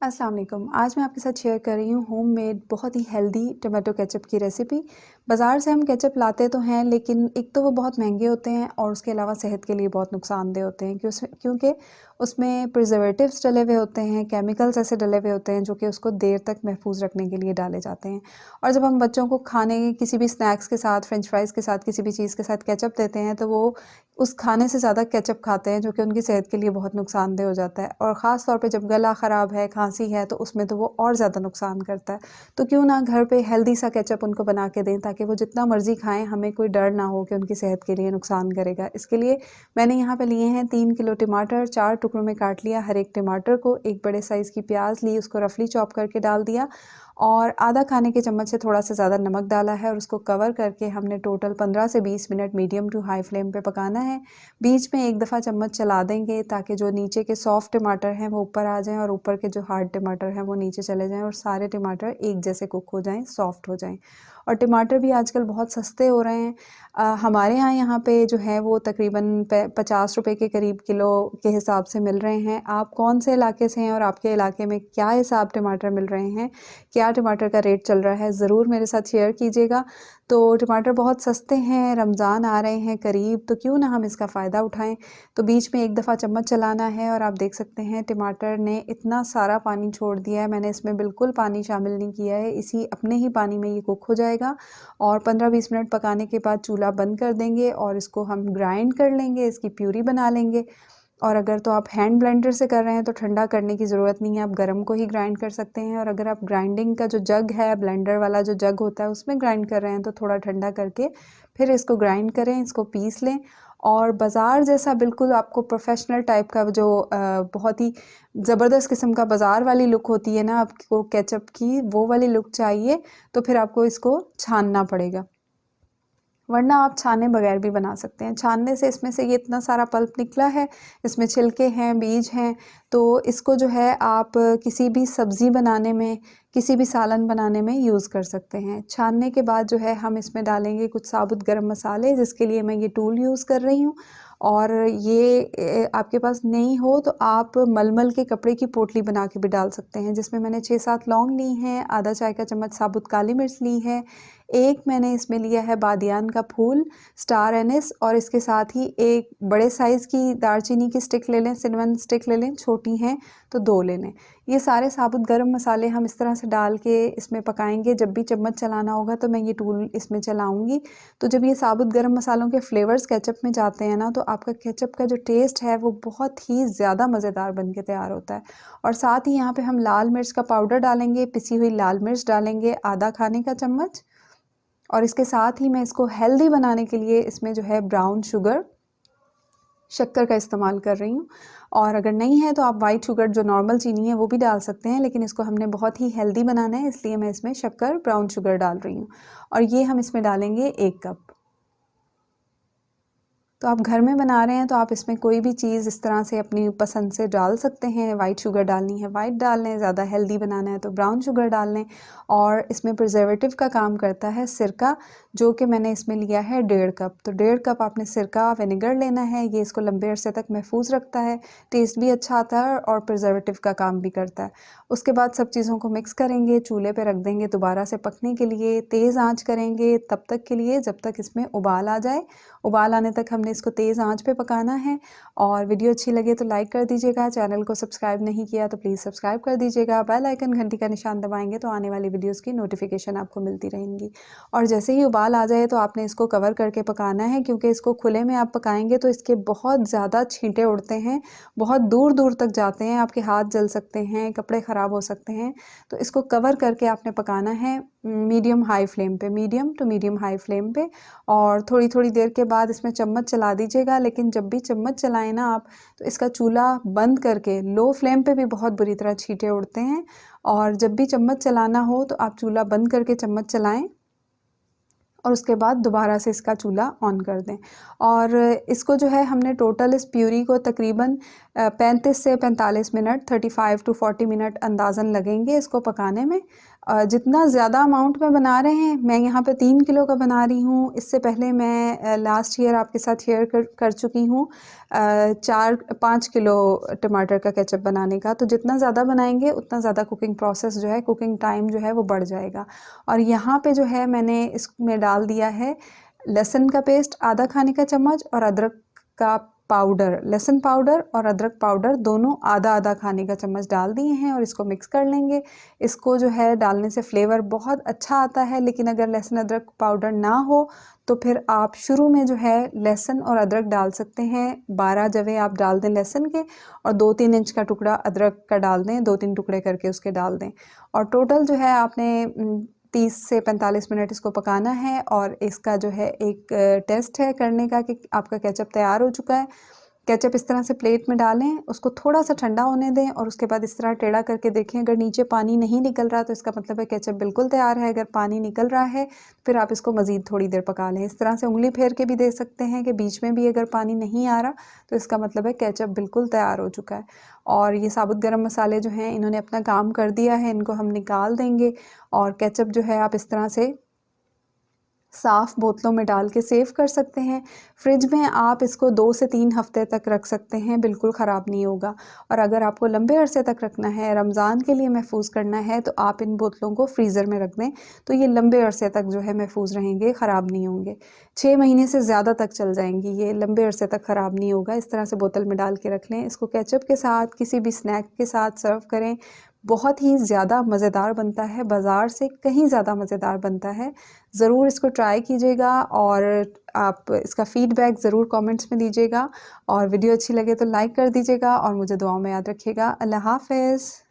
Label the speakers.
Speaker 1: अस्सलाम वालेकुम। आज मैं आपके साथ शेयर कर रही हूँ होममेड बहुत ही हेल्दी टोमेटो केचप की रेसिपी। बाज़ार से हम केचप लाते तो हैं, लेकिन एक तो वो बहुत महंगे होते हैं और उसके अलावा सेहत के लिए बहुत नुकसानदेह होते हैं क्योंकि उसमें प्रिजर्वेटिव्स डले हुए होते हैं, केमिकल्स ऐसे डले हुए होते हैं जो कि उसको देर तक महफूज रखने के लिए डाले जाते हैं। और जब हम बच्चों को खाने किसी भी स्नैक्स के साथ, फ्रेंच फ्राइज़ के साथ, किसी भी चीज़ के साथ केचप देते हैं तो वो उस खाने से ज़्यादा केचप खाते हैं, जो कि उनकी सेहत के लिए बहुत नुकसानदेह हो जाता है। और ख़ास तौर पे जब गला ख़राब है, खांसी है, तो उसमें तो वो और ज़्यादा नुकसान करता है। तो क्यों ना घर पे हेल्दी सा केचप उनको बना के दें, ताकि वो जितना मर्ज़ी खाएँ, हमें कोई डर ना हो कि उनकी सेहत के लिए नुकसान करेगा। इसके लिए मैंने यहाँ पे लिए हैं 3 किलो टमाटर, 4 टुकड़ों में काट लिया हर एक टमाटर को, एक बड़े साइज़ की प्याज़ ली, उसको रफली चॉप करके डाल दिया और आधा खाने के चम्मच से थोड़ा सा ज़्यादा नमक डाला है और उसको कवर करके हमने टोटल 15 से 20 minute medium to high flame पे पकाना है। बीच में एक दफ़ा चम्मच चला देंगे ताकि जो नीचे के सॉफ्ट टमाटर हैं वो ऊपर आ जाएँ और ऊपर के जो हार्ड टमाटर हैं वो नीचे चले जाएँ और सारे टमाटर एक जैसे कुक हो जाएँ, सॉफ्ट हो जाएँ। और टमाटर भी आजकल बहुत सस्ते हो रहे हैं। हमारे यहाँ पे जो है वो तकरीबन 50 रुपए के करीब किलो के हिसाब से मिल रहे हैं। आप कौन से इलाके से हैं और आपके इलाके में क्या हिसाब टमाटर मिल रहे हैं, क्या टमाटर का रेट चल रहा है, ज़रूर मेरे साथ शेयर कीजिएगा। तो टमाटर बहुत सस्ते हैं, रमज़ान आ रहे हैं करीब, तो क्यों ना हम इसका फ़ायदा उठाएँ। तो बीच में एक दफ़ा चम्मच चलाना है और आप देख सकते हैं टमाटर ने इतना सारा पानी छोड़ दिया है। मैंने इसमें बिल्कुल पानी शामिल नहीं किया है, इसी अपने ही पानी में ये कुक हो जाएगा। और 15-20 मिनट पकाने के बाद चूल्हा बंद कर देंगे और इसको हम ग्राइंड कर लेंगे, इसकी प्यूरी बना लेंगे। और अगर तो आप हैंड ब्लेंडर से कर रहे हैं तो ठंडा करने की ज़रूरत नहीं है, आप गरम को ही ग्राइंड कर सकते हैं। और अगर आप ग्राइंडिंग का जो जग है, ब्लेंडर वाला जो जग होता है, उसमें ग्राइंड कर रहे हैं तो थोड़ा ठंडा करके फिर इसको ग्राइंड करें, इसको पीस लें। और बाज़ार जैसा बिल्कुल आपको प्रोफेशनल टाइप का जो बहुत ही ज़बरदस्त किस्म का बाज़ार वाली लुक होती है ना आपको केचप की, वो वाली लुक चाहिए तो फिर आपको इसको छानना पड़ेगा, वरना आप छाने बगैर भी बना सकते हैं। छानने से इसमें से ये इतना सारा पल्प निकला है, इसमें छिलके हैं, बीज हैं, तो इसको जो है आप किसी भी सब्ज़ी बनाने में, किसी भी सालन बनाने में यूज़ कर सकते हैं। छानने के बाद जो है हम इसमें डालेंगे कुछ साबुत गरम मसाले, जिसके लिए मैं ये टूल यूज़ कर रही हूँ। और ये आपके पास नहीं हो तो आप मलमल के कपड़े की पोटली बना के भी डाल सकते हैं, जिसमें मैंने 6-7 लौंग ली हैं, आधा चाय का चम्मच साबुत काली मिर्च ली है, एक मैंने इसमें लिया है बादियान का फूल, स्टार एनिस, और इसके साथ ही एक बड़े साइज़ की दालचीनी की स्टिक ले लें, सिनेमन स्टिक ले लें, छोटी हैं तो 2 ले लें। ये सारे साबुत गरम मसाले हम इस तरह से डाल के इसमें पकाएँगे। जब भी चम्मच चलाना होगा तो मैं ये टूल इसमें चलाऊँगी। तो जब ये साबुत गरम मसालों के फ्लेवर्स केचप में जाते हैं ना, तो आपका केचप का जो टेस्ट है वो बहुत ही ज़्यादा मज़ेदार बन के तैयार होता है। और साथ ही यहाँ पे हम लाल मिर्च का पाउडर डालेंगे, पिसी हुई लाल मिर्च डालेंगे आधा खाने का चम्मच। और इसके साथ ही मैं इसको हेल्दी बनाने के लिए इसमें जो है ब्राउन शुगर, शक्कर का इस्तेमाल कर रही हूँ। और अगर नहीं है तो आप वाइट शुगर जो नॉर्मल चीनी है वो भी डाल सकते हैं, लेकिन इसको हमने बहुत ही हेल्दी बनाना है, इसलिए मैं इसमें शक्कर, ब्राउन शुगर डाल रही हूँ। और ये हम इसमें डालेंगे 1 कप। तो आप घर में बना रहे हैं तो आप इसमें कोई भी चीज़ इस तरह से अपनी पसंद से डाल सकते हैं। वाइट शुगर डालनी है वाइट डाल लें, ज़्यादा हेल्दी बनाना है तो ब्राउन शुगर डाल लें। और इसमें प्रिजर्वेटिव का काम करता है सिरका, जो कि मैंने इसमें लिया है 1.5 कप। तो 1.5 कप आपने सिरका विनेगर लेना है, ये इसको लंबे अरसे तक महफूज रखता है, टेस्ट भी अच्छा आता है और प्रिजर्वेटिव का काम भी करता है। उसके बाद सब चीज़ों को मिक्स करेंगे, चूल्हे पे रख देंगे दोबारा से पकने के लिए, तेज़ आंच करेंगे तब तक के लिए जब तक इसमें उबाल आ जाए। उबाल आने तक हमने इसको तेज़ आंच पे पकाना है। और वीडियो अच्छी लगे तो लाइक कर दीजिएगा, चैनल को सब्सक्राइब नहीं किया तो प्लीज़ सब्सक्राइब कर दीजिएगा, बेल आइकन घंटी का निशान दबाएंगे तो आने वाली वीडियोज़ की नोटिफिकेशन आपको मिलती रहेंगी। और जैसे ही उबाल आ जाए तो आपने इसको कवर करके पकाना है, क्योंकि इसको खुले में आप पकाएंगे तो इसके बहुत ज़्यादा छींटे उड़ते हैं, बहुत दूर दूर तक जाते हैं, आपके हाथ जल सकते हैं, कपड़े ख़राब हो सकते हैं। तो इसको कवर करके आपने पकाना है मीडियम हाई फ्लेम पे, medium to medium high flame पे। और थोड़ी थोड़ी देर के बाद इसमें चम्मच चला दीजिएगा, लेकिन जब भी चम्मच चलाएं ना आप तो इसका चूल्हा बंद करके, लो फ्लेम पे भी बहुत बुरी तरह छींटे उड़ते हैं। और जब भी चम्मच चलाना हो तो आप चूल्हा बंद करके चम्मच चलाएं और उसके बाद दोबारा से इसका चूल्हा ऑन कर दें। और इसको जो है हमने टोटल इस प्यूरी को तकरीबन 35 से 45 मिनट 35 टू 40 मिनट अंदाज़न लगेंगे इसको पकाने में। जितना ज़्यादा अमाउंट में बना रहे हैं, मैं यहाँ पे 3 किलो का बना रही हूँ। इससे पहले मैं लास्ट ईयर आपके साथ शेयर कर चुकी हूँ 4-5 किलो टमाटर का केचप बनाने का। तो जितना ज़्यादा बनाएंगे उतना ज़्यादा कुकिंग प्रोसेस जो है, कुकिंग टाइम जो है वो बढ़ जाएगा। और यहाँ पे जो है मैंने इसमें डाल दिया है लहसुन का पेस्ट आधा खाने का चम्मच और अदरक का पाउडर, लहसुन पाउडर और अदरक पाउडर दोनों आधा आधा खाने का चम्मच डाल दिए हैं और इसको मिक्स कर लेंगे। इसको जो है डालने से फ्लेवर बहुत अच्छा आता है, लेकिन अगर लहसुन अदरक पाउडर ना हो तो फिर आप शुरू में जो है लहसुन और अदरक डाल सकते हैं। 12 जवे आप डाल दें लहसुन के और 2-3 इंच का टुकड़ा अदरक का डाल दें, 2-3 टुकड़े करके उसके डाल दें। और टोटल जो है आपने 30 से 45 मिनट इसको पकाना है। और इसका जो है एक टेस्ट है करने का कि आपका केचप तैयार हो चुका है। केचप इस तरह से प्लेट में डालें, उसको थोड़ा सा ठंडा होने दें और उसके बाद इस तरह टेढ़ा करके देखें। अगर नीचे पानी नहीं निकल रहा तो इसका मतलब है केचप बिल्कुल तैयार है। अगर पानी निकल रहा है फिर आप इसको मज़ीद थोड़ी देर पका लें। इस तरह से उंगली फेर के भी दे सकते हैं कि बीच में भी अगर पानी नहीं आ रहा तो इसका मतलब है केचप बिल्कुल तैयार हो चुका है। और ये साबुत गरम मसाले जो हैं इन्होंने अपना काम कर दिया है, इनको हम निकाल देंगे। और केचप जो है आप इस तरह से साफ़ बोतलों में डाल के सेव कर सकते हैं। फ्रिज में आप इसको 2 से 3 हफ़्ते तक रख सकते हैं, बिल्कुल ख़राब नहीं होगा। और अगर आपको लंबे अरसे तक रखना है, रमज़ान के लिए महफूज़ करना है, तो आप इन बोतलों को फ्रीज़र में रख दें, तो ये लंबे अरसे तक जो है महफूज़ रहेंगे, ख़राब नहीं होंगे। 6 महीने से ज़्यादा तक चल जाएंगी, ये लंबे अरसे तक ख़राब नहीं होगा। इस तरह से बोतल में डाल के रख लें। इसको केचप के साथ, किसी भी स्नैक के साथ सर्व करें, बहुत ही ज़्यादा मज़ेदार बनता है, बाज़ार से कहीं ज़्यादा मज़ेदार बनता है। ज़रूर इसको ट्राई कीजिएगा और आप इसका फ़ीडबैक ज़रूर कमेंट्स में दीजिएगा। और वीडियो अच्छी लगे तो लाइक कर दीजिएगा और मुझे दुआओं में याद रखिएगा। अल्लाह हाफ़िज़।